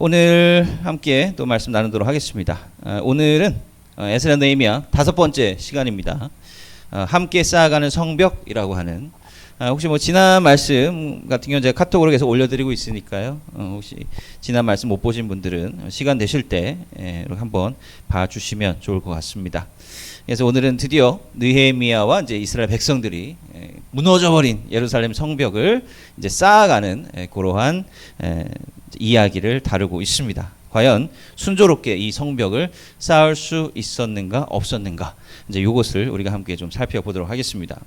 오늘 함께 또 말씀 나누도록 하겠습니다. 오늘은 에스라 느헤미야 5번째 시간입니다. 함께 쌓아가는 성벽이라고 하는, 혹시 뭐 지난 말씀 같은 경우는 제가 카톡으로 계속 올려드리고 있으니까요. 혹시 지난 말씀 못 보신 분들은 시간 되실 때 이렇게 한번 봐주시면 좋을 것 같습니다. 그래서 오늘은 드디어 느헤미야와 이제 이스라엘 백성들이 무너져버린 예루살렘 성벽을 이제 쌓아가는 그러한 이야기를 다루고 있습니다. 과연 순조롭게 이 성벽을 쌓을 수 있었는가 없었는가, 이제 이것을 우리가 함께 좀 살펴보도록 하겠습니다.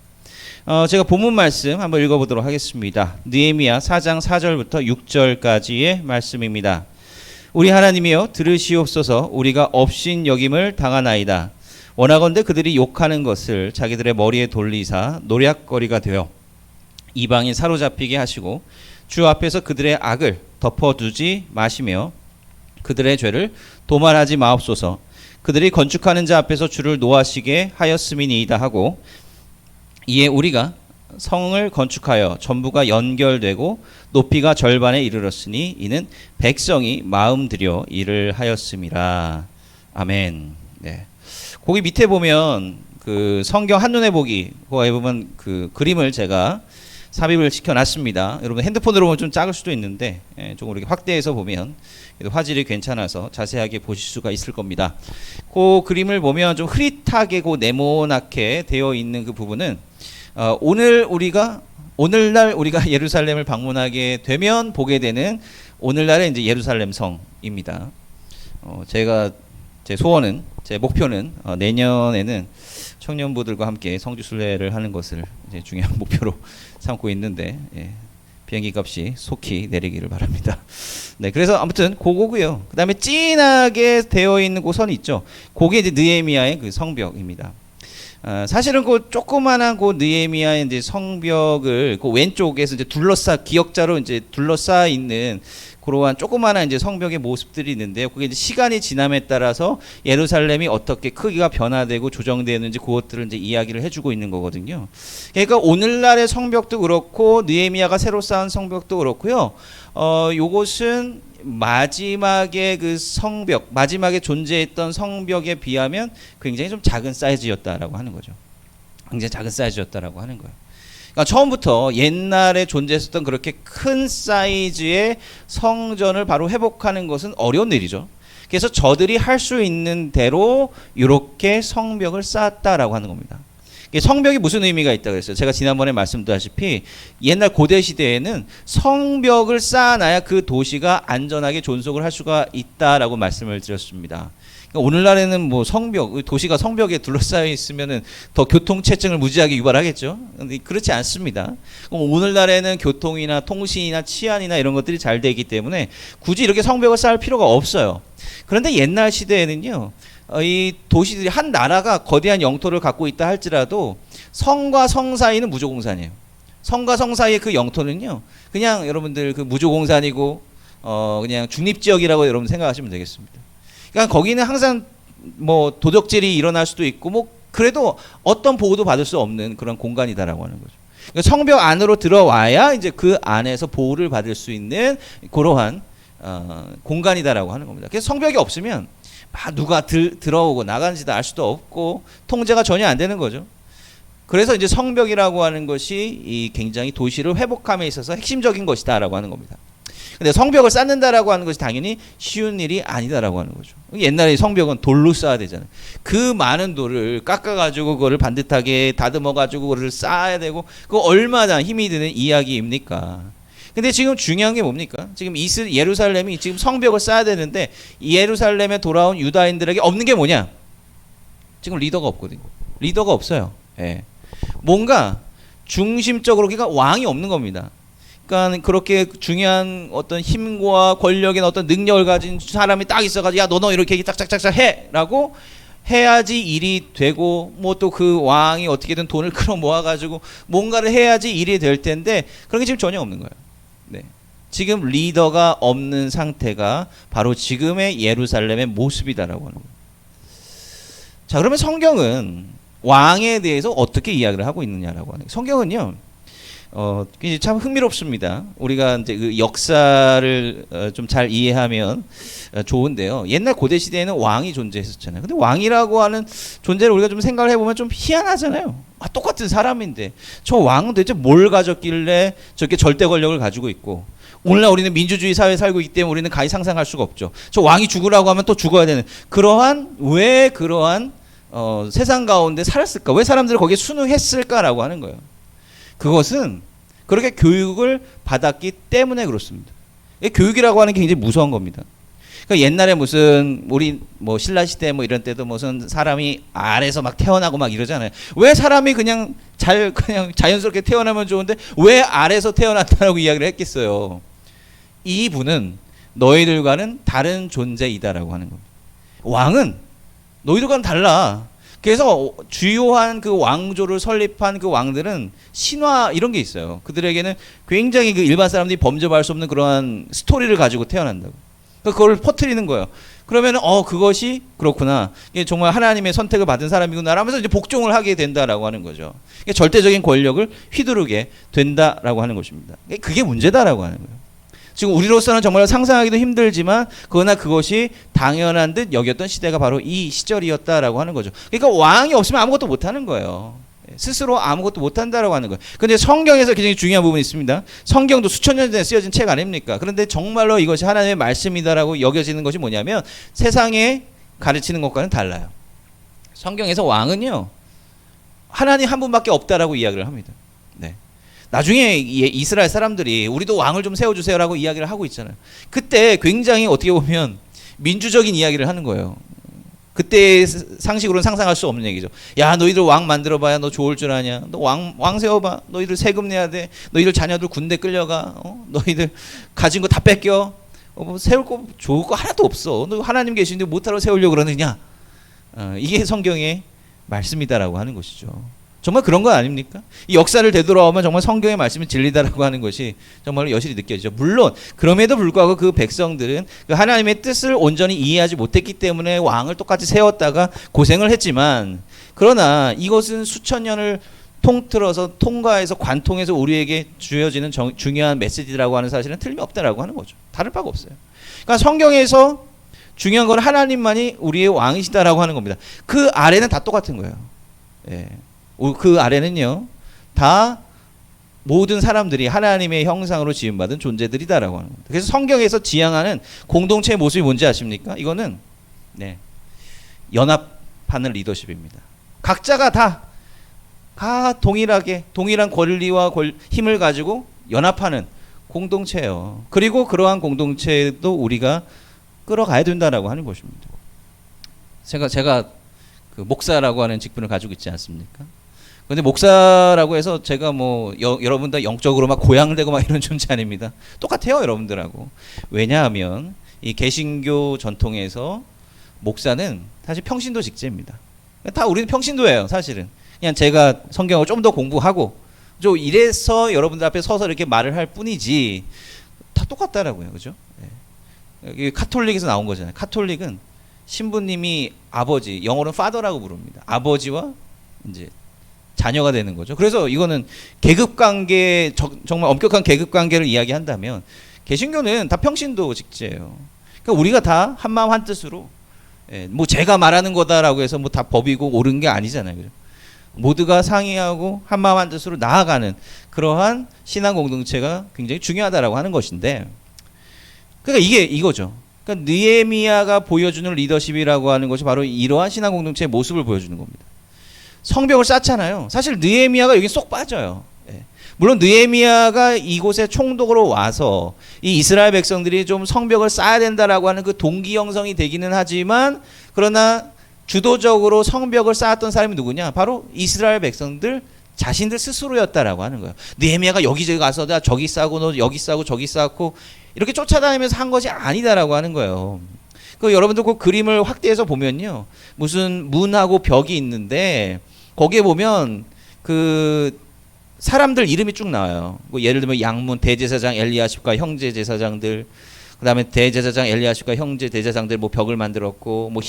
제가 본문 말씀 한번 읽어보도록 하겠습니다. 느헤미야 4장 4절부터 6절까지의 말씀입니다. 우리 하나님이여 들으시옵소서. 우리가 업신여김을 당하나이다. 원하건대 그들이 욕하는 것을 자기들의 머리에 돌리사 노략거리가 되어 이방인 사로잡히게 하시고 주 앞에서 그들의 악을 덮어두지 마시며 그들의 죄를 도말하지 마옵소서. 그들이 건축하는 자 앞에서 주를 노하시게 하였음이니이다 하고, 이에 우리가 성을 건축하여 전부가 연결되고 높이가 절반에 이르렀으니 이는 백성이 마음 들여 일을 하였음이라. 아멘. 네. 거기 밑에 보면 그 성경 한눈에 보기, 거기에 보면 그 그림을 제가 삽입을 시켜놨습니다. 여러분 핸드폰으로 보면 좀 작을 수도 있는데 조금 이렇게 확대해서 보면 화질이 괜찮아서 자세하게 보실 수가 있을 겁니다. 그 그림을 보면 좀 흐릿하게 네모나게 되어 있는 그 부분은 오늘날 우리가 예루살렘을 방문하게 되면 보게 되는 오늘날의 이제 예루살렘 성입니다. 제 목표는 내년에는 청년부들과 함께 성지순례를 하는 것을 이제 중요한 목표로 삼고 있는데, 비행기 값이 속히 내리기를 바랍니다. 네, 그래서 아무튼 그거고요. 그 다음에 진하게 되어 있는 그 선이 있죠. 그게 이제 느헤미야의 그 성벽입니다. 사실은 그 조그만한 그 느헤미야의 이제 성벽을 그 왼쪽에서 이제 기역자로 이제 둘러싸 있는 그러한 조그마한 이제 성벽의 모습들이 있는데요. 그게 이제 시간이 지남에 따라서 예루살렘이 어떻게 크기가 변화되고 조정되는지 그것들을 이제 이야기를 해주고 있는 거거든요. 그러니까 오늘날의 성벽도 그렇고 느헤미야가 새로 쌓은 성벽도 그렇고요. 요것은 마지막에 마지막에 존재했던 성벽에 비하면 굉장히 좀 작은 사이즈였다라고 하는 거죠. 굉장히 작은 사이즈였다라고 하는 거예요. 그러니까 처음부터 옛날에 존재했었던 그렇게 큰 사이즈의 성전을 바로 회복하는 것은 어려운 일이죠. 그래서 저들이 할 수 있는 대로 이렇게 성벽을 쌓았다라고 하는 겁니다. 성벽이 무슨 의미가 있다고 그랬어요? 제가 지난번에 말씀드렸다시피 옛날 고대 시대에는 성벽을 쌓아놔야 그 도시가 안전하게 존속을 할 수가 있다라고 말씀을 드렸습니다. 오늘날에는 뭐 도시가 성벽에 둘러싸여 있으면은 더 교통체증을 무지하게 유발하겠죠. 근데 그렇지 않습니다. 오늘날에는 교통이나 통신이나 치안이나 이런 것들이 잘 되기 때문에 굳이 이렇게 성벽을 쌓을 필요가 없어요. 그런데 옛날 시대에는요, 이 도시들이 한 나라가 거대한 영토를 갖고 있다 할지라도 성과 성 사이는 무조공산이에요. 성과 성 사이의 그 영토는요, 그냥 여러분들 그 무조공산이고 그냥 중립지역이라고 여러분 생각하시면 되겠습니다. 그러니까 거기는 항상 뭐 도적질이 일어날 수도 있고 뭐 그래도 어떤 보호도 받을 수 없는 그런 공간이다라고 하는 거죠. 그러니까 성벽 안으로 들어와야 이제 그 안에서 보호를 받을 수 있는 그러한 공간이다라고 하는 겁니다. 그래서 성벽이 없으면 누가 들어오고 나가는지도 알 수도 없고 통제가 전혀 안 되는 거죠. 그래서 이제 성벽이라고 하는 것이 굉장히 도시를 회복함에 있어서 핵심적인 것이다라고 하는 겁니다. 근데 성벽을 쌓는다라고 하는 것이 당연히 쉬운 일이 아니다라고 하는 거죠. 옛날에 성벽은 돌로 쌓아야 되잖아요. 그 많은 돌을 깎아가지고 그거를 반듯하게 다듬어가지고 그거를 쌓아야 되고, 그거 얼마나 힘이 드는 이야기입니까? 근데 지금 중요한 게 뭡니까? 지금 예루살렘이 지금 성벽을 쌓아야 되는데 예루살렘에 돌아온 유다인들에게 없는 게 뭐냐? 지금 리더가 없거든요. 리더가 없어요. 예. 뭔가 중심적으로, 그러니까 왕이 없는 겁니다. 그러니까 그렇게 중요한 어떤 힘과 권력의 어떤 능력을 가진 사람이 딱 있어가지고 야 너 이렇게 짝짝짝짝 해라고 해야지 일이 되고, 뭐 또 그 왕이 어떻게든 돈을 끌어 모아가지고 뭔가를 해야지 일이 될 텐데 그런 게 지금 전혀 없는 거예요. 네. 지금 리더가 없는 상태가 바로 지금의 예루살렘의 모습이다라고 하는 거예요. 자, 그러면 성경은 왕에 대해서 어떻게 이야기를 하고 있느냐라고 하는 거예요. 성경은요, 이게 참 흥미롭습니다. 우리가 이제 그 역사를 좀 잘 이해하면 좋은데요. 옛날 고대 시대에는 왕이 존재했었잖아요. 근데 왕이라고 하는 존재를 우리가 좀 생각을 해보면 좀 희한하잖아요. 똑같은 사람인데 저 왕은 대체 뭘 가졌길래 저렇게 절대 권력을 가지고 있고, 오늘날 우리는 민주주의 사회에 살고 있기 때문에 우리는 가히 상상할 수가 없죠. 저 왕이 죽으라고 하면 또 죽어야 되는 왜 그러한 세상 가운데 살았을까? 왜 사람들이 거기에 순응했을까라고 하는 거예요. 그것은 그렇게 교육을 받았기 때문에 그렇습니다. 교육이라고 하는 게 굉장히 무서운 겁니다. 그러니까 옛날에 무슨 우리 뭐 신라 시대 뭐 이런 때도 무슨 사람이 아래서 막 태어나고 막 이러잖아요. 왜 사람이 그냥 자연스럽게 태어나면 좋은데 왜 아래서 태어났다라고 이야기를 했겠어요. 이분은 너희들과는 다른 존재이다라고 하는 겁니다. 왕은 너희들과는 달라. 그래서 주요한 그 왕조를 설립한 그 왕들은 신화 이런 게 있어요. 그들에게는 굉장히 그 일반 사람들이 범접할 수 없는 그러한 스토리를 가지고 태어난다고. 그걸 퍼뜨리는 거예요. 그러면은 그것이 그렇구나. 이게 정말 하나님의 선택을 받은 사람이구나 라면서 이제 복종을 하게 된다라고 하는 거죠. 절대적인 권력을 휘두르게 된다라고 하는 것입니다. 그게 문제다라고 하는 거예요. 지금 우리로서는 정말 상상하기도 힘들지만 그러나 그것이 당연한 듯 여겼던 시대가 바로 이 시절이었다라고 하는 거죠. 그러니까 왕이 없으면 아무것도 못하는 거예요. 스스로 아무것도 못한다라고 하는 거예요. 그런데 성경에서 굉장히 중요한 부분이 있습니다. 성경도 수천 년 전에 쓰여진 책 아닙니까? 그런데 정말로 이것이 하나님의 말씀이다라고 여겨지는 것이 뭐냐면 세상에 가르치는 것과는 달라요. 성경에서 왕은요, 하나님 한 분밖에 없다라고 이야기를 합니다. 네. 나중에 이스라엘 사람들이 우리도 왕을 좀 세워주세요라고 이야기를 하고 있잖아요. 그때 굉장히 어떻게 보면 민주적인 이야기를 하는 거예요. 그때의 상식으로는 상상할 수 없는 얘기죠. 야, 너희들 왕 만들어봐야 너 좋을 줄 아냐. 너 왕 세워봐. 너희들 세금 내야 돼. 너희들 자녀들 군대 끌려가. 너희들 가진 거 다 뺏겨. 뭐 세울 거 좋을 거 하나도 없어. 너 하나님 계신데 못하러 세우려고 그러느냐. 이게 성경의 말씀이다라고 하는 것이죠. 정말 그런 거 아닙니까? 이 역사를 되돌아오면 정말 성경의 말씀이 진리다라고 하는 것이 정말 여실히 느껴지죠. 물론 그럼에도 불구하고 그 백성들은 그 하나님의 뜻을 온전히 이해하지 못했기 때문에 왕을 똑같이 세웠다가 고생을 했지만, 그러나 이것은 수천 년을 통틀어서 통과해서 관통해서 우리에게 주어지는 중요한 메시지라고 하는 사실은 틀림없다라고 하는 거죠. 다를 바가 없어요. 그러니까 성경에서 중요한 건 하나님만이 우리의 왕이시다라고 하는 겁니다. 그 아래는 다 똑같은 거예요. 예. 그 아래는요, 다 모든 사람들이 하나님의 형상으로 지음받은 존재들이다라고 하는 겁니다. 그래서 성경에서 지향하는 공동체의 모습이 뭔지 아십니까? 이거는 연합하는 리더십입니다. 각자가 다 동일하게 동일한 권리와 힘을 가지고 연합하는 공동체예요. 그리고 그러한 공동체도 우리가 끌어가야 된다라고 하는 것입니다. 제가 그 목사라고 하는 직분을 가지고 있지 않습니까? 근데 목사라고 해서 제가 뭐 여러분들 영적으로 막 고양되고 막 이런 존재 아닙니다. 똑같아요, 여러분들하고. 왜냐하면 이 개신교 전통에서 목사는 사실 평신도 직제입니다. 다 우리는 평신도예요, 사실은. 그냥 제가 성경을 좀 더 공부하고 좀 이래서 여러분들 앞에 서서 이렇게 말을 할 뿐이지 다 똑같다라고요, 그죠? 이게 카톨릭에서 나온 거잖아요. 카톨릭은 신부님이 아버지, 영어로는 father라고 부릅니다. 아버지와 이제 자녀가 되는 거죠. 그래서 이거는 계급관계, 정말 엄격한 계급관계를 이야기한다면 개신교는 다 평신도 직제예요. 그러니까 우리가 다 한마음 한뜻으로, 뭐 제가 말하는 거다라고 해서 뭐 다 법이고 옳은 게 아니잖아요. 그죠? 모두가 상의하고 한마음 한뜻으로 나아가는 그러한 신앙 공동체가 굉장히 중요하다라고 하는 것인데, 그러니까 이거죠. 그러니까 느헤미야가 보여주는 리더십이라고 하는 것이 바로 이러한 신앙 공동체의 모습을 보여주는 겁니다. 성벽을 쌓잖아요. 사실 느헤미야가 여기 쏙 빠져요. 물론 느헤미야가 이곳에 총독으로 와서 이 이스라엘 백성들이 좀 성벽을 쌓아야 된다라고 하는 그 동기 형성이 되기는 하지만, 그러나 주도적으로 성벽을 쌓았던 사람이 누구냐? 바로 이스라엘 백성들 자신들 스스로였다라고 하는 거예요. 느헤미야가 여기저기 가서 저기 쌓고 너 여기 쌓고 저기 쌓고 이렇게 쫓아다니면서 한 것이 아니다라고 하는 거예요. 그 여러분들 그 그림을 확대해서 보면요, 무슨 문하고 벽이 있는데 거기에 보면 그 사람들 이름이 쭉 나와요. 뭐 예를 들면 양문 대제사장 엘리야십과 형제 제사장들, 그다음에 대제사장 엘리야십과 형제 대제사장들 뭐 벽을 만들었고, 뭐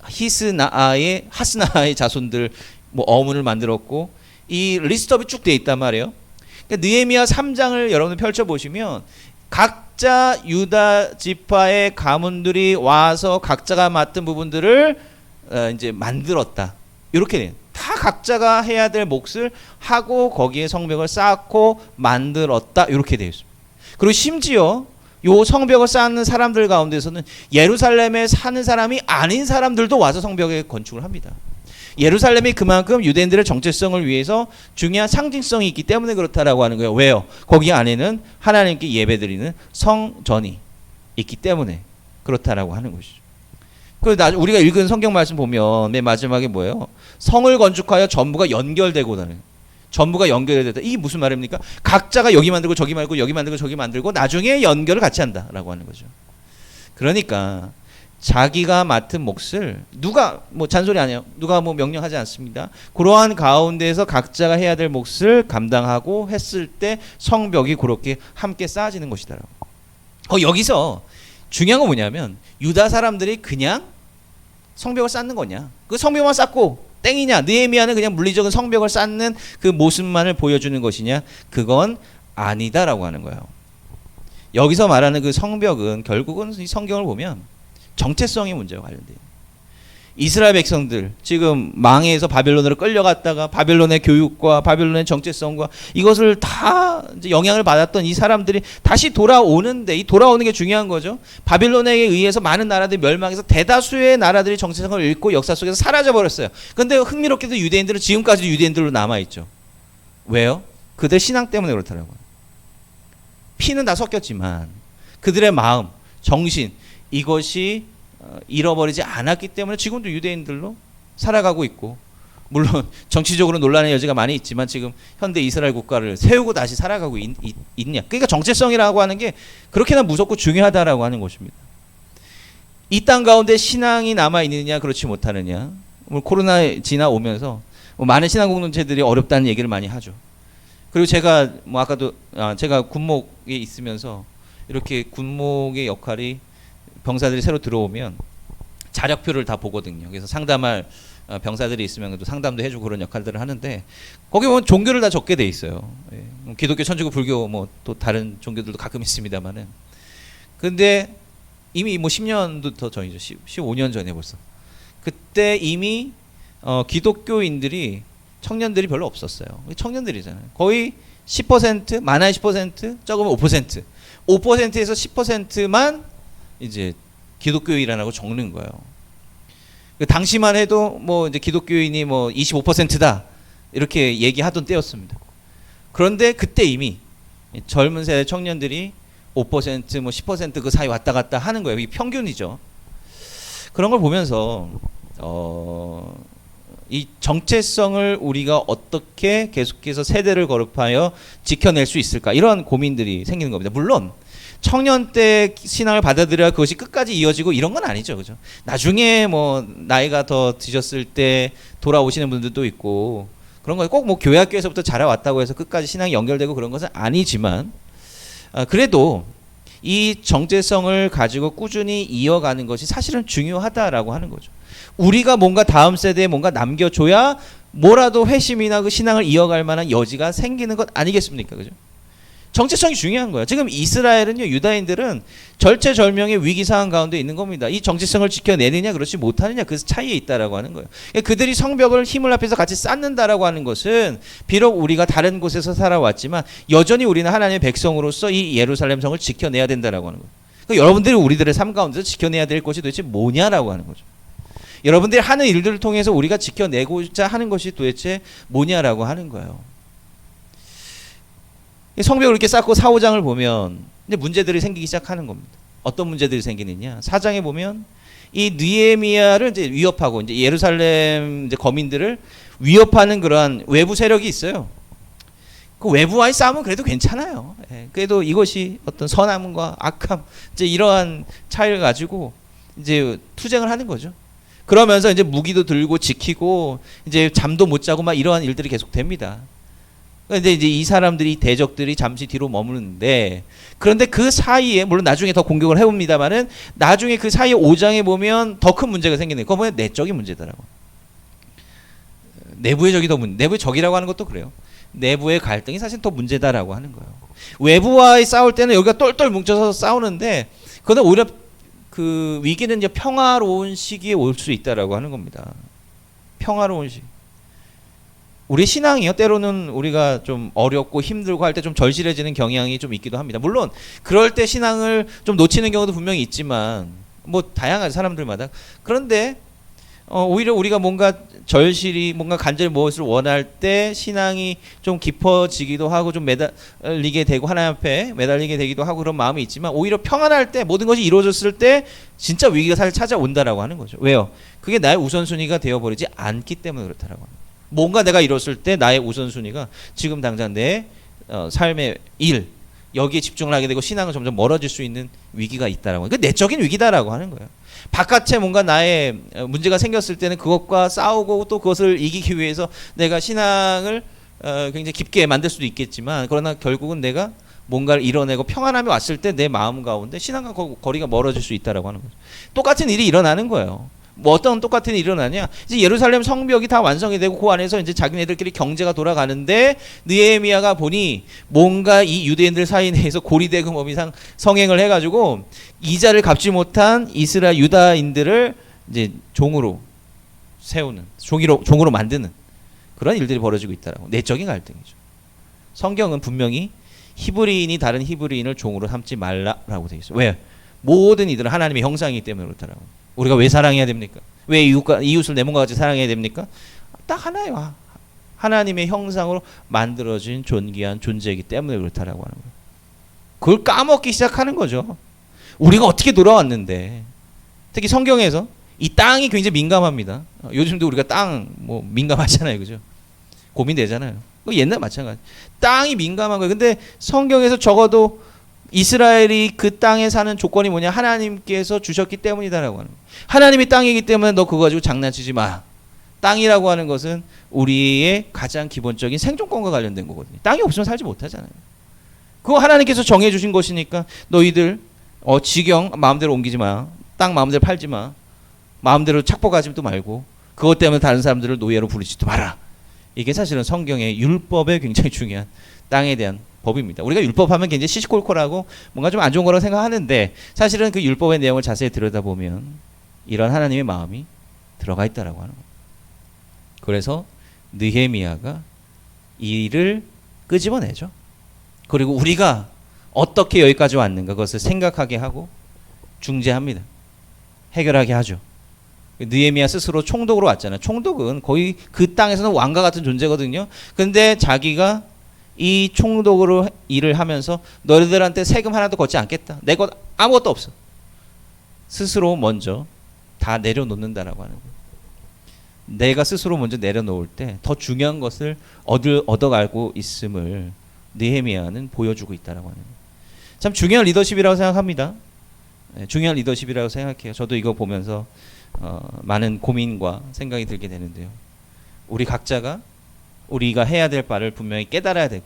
하스나아의 자손들 뭐 어문을 만들었고, 이 리스트업이 쭉 돼 있단 말이에요. 그러니까 느헤미야 3장을 여러분 펼쳐 보시면 각자 유다 지파의 가문들이 와서 각자가 맡은 부분들을 이제 만들었다. 이렇게 돼요. 다 각자가 해야 될 몫을 하고 거기에 성벽을 쌓고 만들었다. 이렇게 되어 있습니다. 그리고 심지어 요 성벽을 쌓는 사람들 가운데서는 예루살렘에 사는 사람이 아닌 사람들도 와서 성벽에 건축을 합니다. 예루살렘이 그만큼 유대인들의 정체성을 위해서 중요한 상징성이 있기 때문에 그렇다라고 하는 거예요. 왜요? 거기 안에는 하나님께 예배드리는 성전이 있기 때문에 그렇다라고 하는 것이죠. 우리가 읽은 성경 말씀 보면 맨 마지막에 뭐예요? 성을 건축하여 전부가 연결되고다는, 전부가 연결되다. 이게 무슨 말입니까? 각자가 여기 만들고 저기 만들고 여기 만들고 저기 만들고 나중에 연결을 같이 한다라고 하는 거죠. 그러니까 자기가 맡은 몫을 누가 뭐 잔소리 안 해요. 누가 뭐 명령하지 않습니다. 그러한 가운데서 각자가 해야 될 몫을 감당하고 했을 때 성벽이 그렇게 함께 쌓아지는 것이더라고요. 여기서 중요한 건 뭐냐면 유다 사람들이 그냥 성벽을 쌓는 거냐? 그 성벽만 쌓고 땡이냐? 느헤미야는 그냥 물리적인 성벽을 쌓는 그 모습만을 보여주는 것이냐? 그건 아니다라고 하는 거예요. 여기서 말하는 그 성벽은 결국은 이 성경을 보면 정체성의 문제와 관련돼요. 이스라엘 백성들 지금 망해서 바벨론으로 끌려갔다가 바벨론의 교육과 바벨론의 정체성과 이것을 다 이제 영향을 받았던 이 사람들이 다시 돌아오는데, 이 돌아오는 게 중요한 거죠. 바벨론에 의해서 많은 나라들이 멸망해서 대다수의 나라들이 정체성을 잃고 역사 속에서 사라져 버렸어요. 그런데 흥미롭게도 유대인들은 지금까지도 유대인들로 남아 있죠. 왜요? 그들 신앙 때문에 그렇더라고요. 피는 다 섞였지만 그들의 마음, 정신, 이것이 잃어버리지 않았기 때문에 지금도 유대인들로 살아가고 있고, 물론 정치적으로 논란의 여지가 많이 있지만 지금 현대 이스라엘 국가를 세우고 다시 살아가고 있냐. 그러니까 정체성이라고 하는 게 그렇게나 무섭고 중요하다라고 하는 것입니다. 이 땅 가운데 신앙이 남아있느냐 그렇지 못하느냐. 코로나 지나오면서 많은 신앙 공동체들이 어렵다는 얘기를 많이 하죠. 그리고 제가 아까도 제가 군목에 있으면서 이렇게 군목의 역할이 병사들이 새로 들어오면 자력표를 다 보거든요. 그래서 상담할 병사들이 있으면 또 상담도 해주고 그런 역할들을 하는데 거기 보면 종교를 다 적게 돼 있어요. 예. 기독교, 천주교, 불교 뭐 또 다른 종교들도 가끔 있습니다만은. 근데 이미 뭐 10년도 더 전이죠. 15년 전에 벌써. 그때 이미 기독교인들이 청년들이 별로 없었어요. 청년들이잖아요. 거의 10%, 많아야 10%, 적으면 5%. 5%에서 10%만 이제 기독교인이라고 적는 거예요. 당시만 해도 뭐 이제 기독교인이 뭐 25%다 이렇게 얘기하던 때였습니다. 그런데 그때 이미 젊은 세대 청년들이 5% 뭐 10% 그 사이 왔다 갔다 하는 거예요. 이게 평균이죠. 그런 걸 보면서 이 정체성을 우리가 어떻게 계속해서 세대를 거듭하여 지켜낼 수 있을까, 이런 고민들이 생기는 겁니다. 물론 청년 때 신앙을 받아들여야 그것이 끝까지 이어지고 이런 건 아니죠. 그죠? 나중에 뭐 나이가 더 드셨을 때 돌아오시는 분들도 있고 그런 거 꼭 뭐 교회 학교에서부터 자라왔다고 해서 끝까지 신앙이 연결되고 그런 것은 아니지만 그래도 이 정체성을 가지고 꾸준히 이어가는 것이 사실은 중요하다라고 하는 거죠. 우리가 뭔가 다음 세대에 뭔가 남겨줘야 뭐라도 회심이나 그 신앙을 이어갈 만한 여지가 생기는 것 아니겠습니까? 그죠? 정체성이 중요한 거예요. 지금 이스라엘은요, 유다인들은 절체절명의 위기 상황 가운데 있는 겁니다. 이 정체성을 지켜내느냐 그렇지 못하느냐 그 차이에 있다라고 하는 거예요. 그들이 성벽을 힘을 합해서 같이 쌓는다라고 하는 것은 비록 우리가 다른 곳에서 살아왔지만 여전히 우리는 하나님의 백성으로서 이 예루살렘 성을 지켜내야 된다라고 하는 거예요. 그러니까 여러분들이 우리들의 삶 가운데서 지켜내야 될 것이 도대체 뭐냐라고 하는 거죠. 여러분들이 하는 일들을 통해서 우리가 지켜내고자 하는 것이 도대체 뭐냐라고 하는 거예요. 성벽을 이렇게 쌓고 4, 5장을 보면 이제 문제들이 생기기 시작하는 겁니다. 어떤 문제들이 생기느냐? 4장에 보면 이 느헤미야를 이제 위협하고 이제 예루살렘 이제 거민들을 위협하는 그러한 외부 세력이 있어요. 그 외부와의 싸움은 그래도 괜찮아요. 예, 그래도 이것이 어떤 선함과 악함, 이제 이러한 차이를 가지고 이제 투쟁을 하는 거죠. 그러면서 이제 무기도 들고 지키고 이제 잠도 못 자고 막 이러한 일들이 계속 됩니다. 근데 이제 이 사람들이, 대적들이 잠시 뒤로 머무는데, 그런데 그 사이에 물론 나중에 더 공격을 해봅니다만은 나중에 그 사이에 5장에 보면 더 큰 문제가 생기는 거예요. 그거 뭐냐? 내적인 문제더라고. 내부의 적이 더 내부의 적이라고 하는 것도 그래요. 내부의 갈등이 사실 더 문제다라고 하는 거예요. 외부와의 싸울 때는 여기가 똘똘 뭉쳐서 싸우는데 그건 오히려 그 위기는 이제 평화로운 시기에 올 수 있다라고 하는 겁니다. 평화로운 시기. 우리 신앙이요, 때로는 우리가 좀 어렵고 힘들고 할 때 좀 절실해지는 경향이 좀 있기도 합니다. 물론 그럴 때 신앙을 좀 놓치는 경우도 분명히 있지만 뭐 다양한 사람들마다. 그런데 오히려 우리가 뭔가 절실히 뭔가 간절히 무엇을 원할 때 신앙이 좀 깊어지기도 하고 좀 매달리게 되고 하나님 앞에 매달리게 되기도 하고 그런 마음이 있지만 오히려 평안할 때 모든 것이 이루어졌을 때 진짜 위기가 사실 찾아온다라고 하는 거죠. 왜요? 그게 나의 우선순위가 되어버리지 않기 때문에 그렇다라고 합니다. 뭔가 내가 이뤘을 때 나의 우선순위가 지금 당장 내 삶의 일 여기에 집중을 하게 되고 신앙은 점점 멀어질 수 있는 위기가 있다라고. 그 내적인 위기다라고 하는 거예요. 바깥에 뭔가 나의 문제가 생겼을 때는 그것과 싸우고 또 그것을 이기기 위해서 내가 신앙을 굉장히 깊게 만들 수도 있겠지만 그러나 결국은 내가 뭔가를 이뤄내고 평안함이 왔을 때 내 마음 가운데 신앙과 거리가 멀어질 수 있다라고 하는 거죠. 똑같은 일이 일어나는 거예요. 뭐 어떤 똑같은 일이 일어나냐? 이제 예루살렘 성벽이 다 완성이 되고 그 안에서 이제 자기네들끼리 경제가 돌아가는데 느헤미야가 보니 뭔가 이 유대인들 사이 내에서 고리대금 범이상 성행을 해가지고 이자를 갚지 못한 이스라엘 유다인들을 이제 종으로 세우는 종으로 만드는 그런 일들이 벌어지고 있다라고. 내적인 갈등이죠. 성경은 분명히 히브리인이 다른 히브리인을 종으로 삼지 말라라고 되어 있어요. 왜? 모든 이들은 하나님의 형상이기 때문에 그렇다라고. 우리가 왜 사랑해야 됩니까? 왜 이웃을 내 몸과 같이 사랑해야 됩니까? 딱 하나예요. 하나님의 형상으로 만들어진 존귀한 존재이기 때문에 그렇다라고 하는 거예요. 그걸 까먹기 시작하는 거죠. 우리가 어떻게 돌아왔는데 특히 성경에서 이 땅이 굉장히 민감합니다. 요즘도 우리가 땅 뭐 민감하잖아요. 그죠? 고민되잖아요. 옛날 마찬가지. 땅이 민감한 거예요. 근데 성경에서 적어도 이스라엘이 그 땅에 사는 조건이 뭐냐? 하나님께서 주셨기 때문이다라고 하는 거예요. 하나님이 땅이기 때문에 너 그거 가지고 장난치지 마. 땅이라고 하는 것은 우리의 가장 기본적인 생존권과 관련된 거거든요. 땅이 없으면 살지 못하잖아요. 그거 하나님께서 정해 주신 것이니까 너희들 지경 마음대로 옮기지 마. 땅 마음대로 팔지 마. 마음대로 착복하지도 말고 그것 때문에 다른 사람들을 노예로 부르지도 마라. 이게 사실은 성경의 율법에 굉장히 중요한 땅에 대한 법입니다. 우리가 율법하면 굉장히 시시콜콜하고 뭔가 좀 안 좋은 거라고 생각하는데 사실은 그 율법의 내용을 자세히 들여다보면 이런 하나님의 마음이 들어가 있다라고 하는 거예요. 그래서 느헤미야가 이 일을 끄집어내죠. 그리고 우리가 어떻게 여기까지 왔는가 그것을 생각하게 하고 중재합니다. 해결하게 하죠. 느헤미야 스스로 총독으로 왔잖아요. 총독은 거의 그 땅에서는 왕과 같은 존재거든요. 근데 자기가 이 총독으로 일을 하면서 너희들한테 세금 하나도 걷지 않겠다. 내 것 아무것도 없어. 스스로 먼저 다 내려놓는다라고 하는 거예요. 내가 스스로 먼저 내려놓을 때 더 중요한 것을 얻어가고 있음을 느헤미야는 보여주고 있다라고 하는 거예요. 참 중요한 리더십이라고 생각합니다. 중요한 리더십이라고 생각해요. 저도 이거 보면서 많은 고민과 생각이 들게 되는데요. 우리 각자가 우리가 해야 될 바를 분명히 깨달아야 되고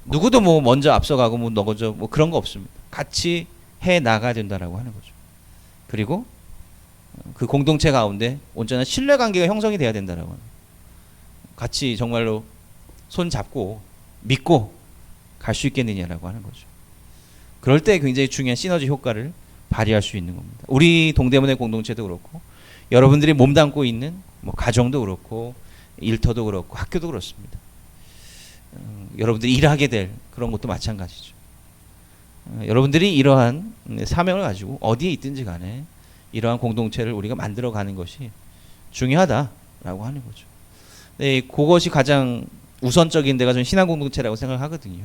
누구도 뭐 먼저 앞서가고 뭐 너거저 뭐 그런 거 없습니다. 같이 해 나가야 된다라고 하는 거죠. 그리고 그 공동체 가운데 온전한 신뢰관계가 형성이 돼야 된다라고 하는 거예요. 같이 정말로 손 잡고 믿고 갈 수 있겠느냐라고 하는 거죠. 그럴 때 굉장히 중요한 시너지 효과를 발휘할 수 있는 겁니다. 우리 동대문의 공동체도 그렇고 여러분들이 몸담고 있는 뭐 가정도 그렇고 일터도 그렇고 학교도 그렇습니다. 여러분들이 일하게 될 그런 것도 마찬가지죠. 여러분들이 이러한 사명을 가지고 어디에 있든지 간에 이러한 공동체를 우리가 만들어가는 것이 중요하다라고 하는 거죠. 네, 그것이 가장 우선적인 데가 저는 신앙 공동체라고 생각하거든요.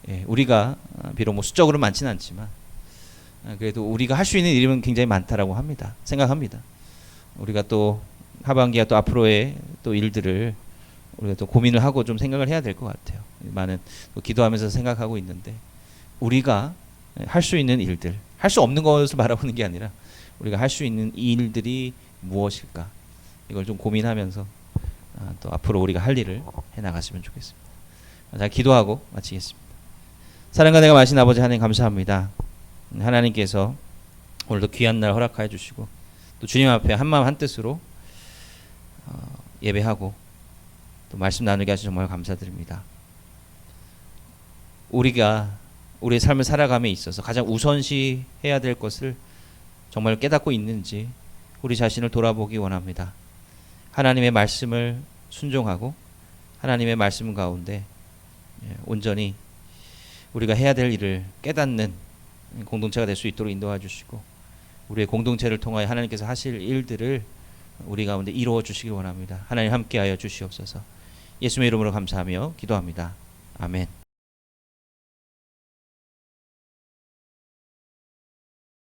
예, 우리가 비록 뭐 수적으로 많지는 않지만 그래도 우리가 할 수 있는 일은 굉장히 많다라고 합니다. 생각합니다. 우리가 또 하반기와 또 앞으로의 또 일들을 우리가 또 고민을 하고 좀 생각을 해야 될 것 같아요. 많은 또 기도하면서 생각하고 있는데 우리가 할 수 있는 일들, 할 수 없는 것을 바라보는 게 아니라 우리가 할 수 있는 일들이 무엇일까 이걸 좀 고민하면서 또 앞으로 우리가 할 일을 해나갔으면 좋겠습니다. 자, 기도하고 마치겠습니다. 사랑과 내가 마신 아버지 하나님 감사합니다. 하나님께서 오늘도 귀한 날 허락하여 주시고 또 주님 앞에 한마음 한뜻으로 예배하고 또 말씀 나누게 하셔서 정말 감사드립니다. 우리가 우리의 삶을 살아감에 있어서 가장 우선시 해야 될 것을 정말 깨닫고 있는지 우리 자신을 돌아보기 원합니다. 하나님의 말씀을 순종하고 하나님의 말씀 가운데 온전히 우리가 해야 될 일을 깨닫는 공동체가 될 수 있도록 인도해 주시고 우리의 공동체를 통하여 하나님께서 하실 일들을 우리 가운데 이루어 주시기 원합니다. 하나님 함께하여 주시옵소서. 예수님의 이름으로 감사하며 기도합니다. 아멘.